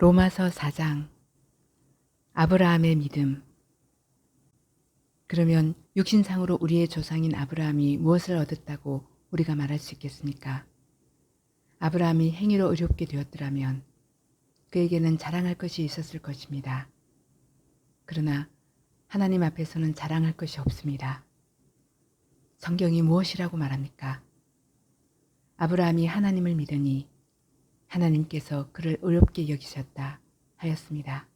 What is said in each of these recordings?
로마서 4장. 아브라함의 믿음. 그러면 육신상으로 우리의 조상인 아브라함이 무엇을 얻었다고 우리가 말할 수 있겠습니까? 아브라함이 행위로 의롭게 되었더라면 그에게는 자랑할 것이 있었을 것입니다. 그러나 하나님 앞에서는 자랑할 것이 없습니다. 성경이 무엇이라고 말합니까? 아브라함이 하나님을 믿으니 하나님께서 그를 의롭게 여기셨다 하였습니다.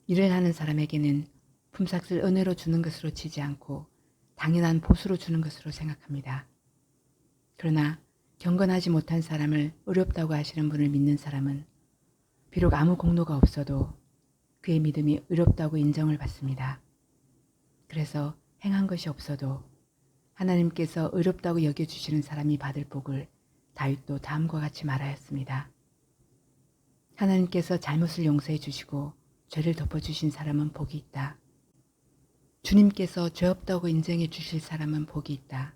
일을 하는 사람에게는 품삯을 은혜로 주는 것으로 치지 않고 당연한 보수로 주는 것으로 생각합니다. 그러나 경건하지 못한 사람을 의롭다고 하시는 분을 믿는 사람은 비록 아무 공로가 없어도 그의 믿음이 의롭다고 인정을 받습니다. 그래서 행한 것이 없어도 하나님께서 의롭다고 여겨주시는 사람이 받을 복을 다윗도 다음과 같이 말하였습니다. 하나님께서 잘못을 용서해 주시고 죄를 덮어주신 사람은 복이 있다. 주님께서 죄 없다고 인정해 주실 사람은 복이 있다.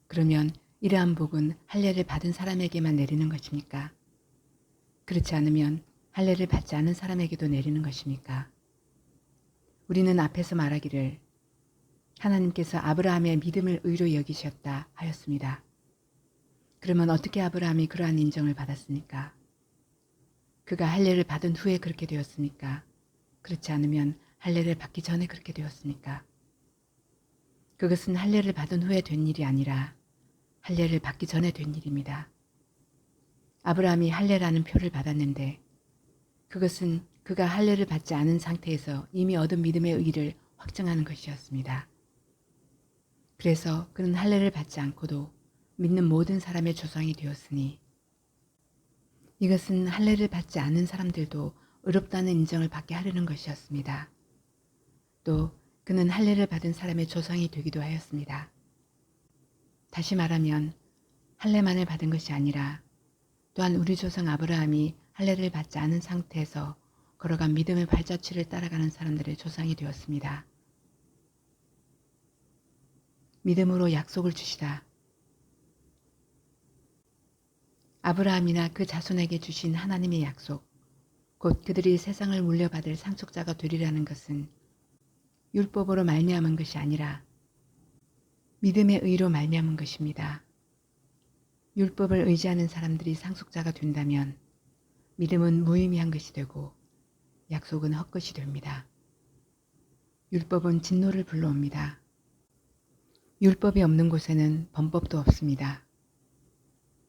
그러면 이러한 복은 할례를 받은 사람에게만 내리는 것입니까? 그렇지 않으면 할례를 받지 않은 사람에게도 내리는 것입니까? 우리는 앞에서 말하기를 하나님께서 아브라함의 믿음을 의로 여기셨다 하였습니다. 그러면 어떻게 아브라함이 그러한 인정을 받았습니까? 그가 할례를 받은 후에 그렇게 되었습니까? 그렇지 않으면 할례를 받기 전에 그렇게 되었습니까? 그것은 할례를 받은 후에 된 일이 아니라 할례를 받기 전에 된 일입니다. 아브라함이 할례라는 표를 받았는데 그것은 그가 할례를 받지 않은 상태에서 이미 얻은 믿음의 의의를 확증하는 것이었습니다. 그래서 그는 할례를 받지 않고도 믿는 모든 사람의 조상이 되었으니 이것은 할례를 받지 않은 사람들도 의롭다는 인정을 받게 하려는 것이었습니다. 또 그는 할례를 받은 사람의 조상이 되기도 하였습니다. 다시 말하면 할례만을 받은 것이 아니라 또한 우리 조상 아브라함이 할례를 받지 않은 상태에서 걸어간 믿음의 발자취를 따라가는 사람들의 조상이 되었습니다. 믿음으로 약속을 주시다. 아브라함이나 그 자손에게 주신 하나님의 약속, 곧 그들이 세상을 물려받을 상속자가 되리라는 것은 율법으로 말미암은 것이 아니라 믿음의 의로 말미암은 것입니다. 율법을 의지하는 사람들이 상속자가 된다면 믿음은 무의미한 것이 되고 약속은 헛것이 됩니다. 율법은 진노를 불러옵니다. 율법이 없는 곳에는 범법도 없습니다.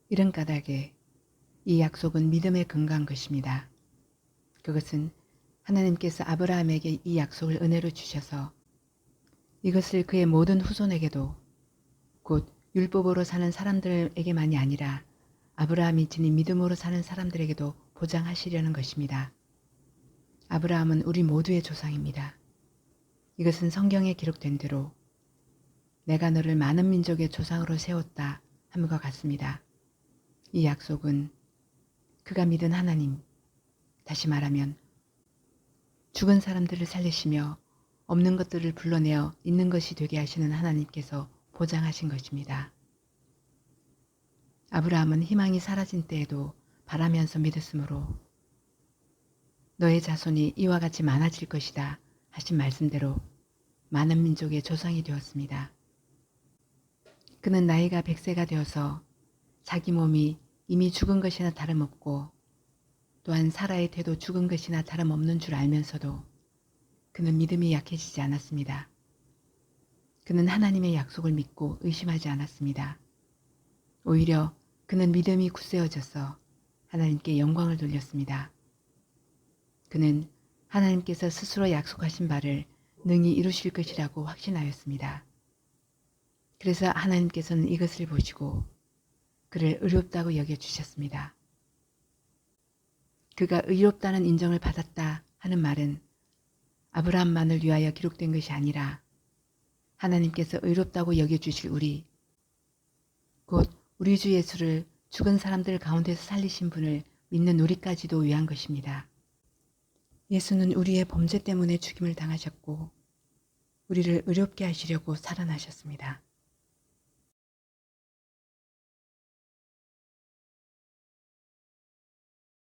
이런 까닭에 이 약속은 믿음에 근거한 것입니다. 그것은 하나님께서 아브라함에게 이 약속을 은혜로 주셔서 이것을 그의 모든 후손에게도 곧 율법으로 사는 사람들에게만이 아니라 아브라함이 지닌 믿음으로 사는 사람들에게도 보장하시려는 것입니다. 아브라함은 우리 모두의 조상입니다. 이것은 성경에 기록된 대로 내가 너를 많은 민족의 조상으로 세웠다 함과 같습니다. 이 약속은 그가 믿은 하나님, 다시 말하면 죽은 사람들을 살리시며 없는 것들을 불러내어 있는 것이 되게 하시는 하나님께서 보장하신 것입니다. 아브라함은 희망이 사라진 때에도 바라면서 믿었으므로 너의 자손이 이와 같이 많아질 것이다 하신 말씀대로 많은 민족의 조상이 되었습니다. 그는 나이가 100세가 되어서 자기 몸이 이미 죽은 것이나 다름없고 또한 사라의 태도 죽은 것이나 다름없는 줄 알면서도 그는 믿음이 약해지지 않았습니다. 그는 하나님의 약속을 믿고 의심하지 않았습니다. 오히려 그는 믿음이 굳세어져서 하나님께 영광을 돌렸습니다. 그는 하나님께서 스스로 약속하신 바를 능히 이루실 것이라고 확신하였습니다. 그래서 하나님께서는 이것을 보시고 그를 의롭다고 여겨주셨습니다. 그가 의롭다는 인정을 받았다 하는 말은 아브라함만을 위하여 기록된 것이 아니라 하나님께서 의롭다고 여겨주실 우리, 곧 우리 주 예수를 죽은 사람들 가운데서 살리신 분을 믿는 우리까지도 위한 것입니다. 예수는 우리의 범죄 때문에 죽임을 당하셨고 우리를 의롭게 하시려고 살아나셨습니다.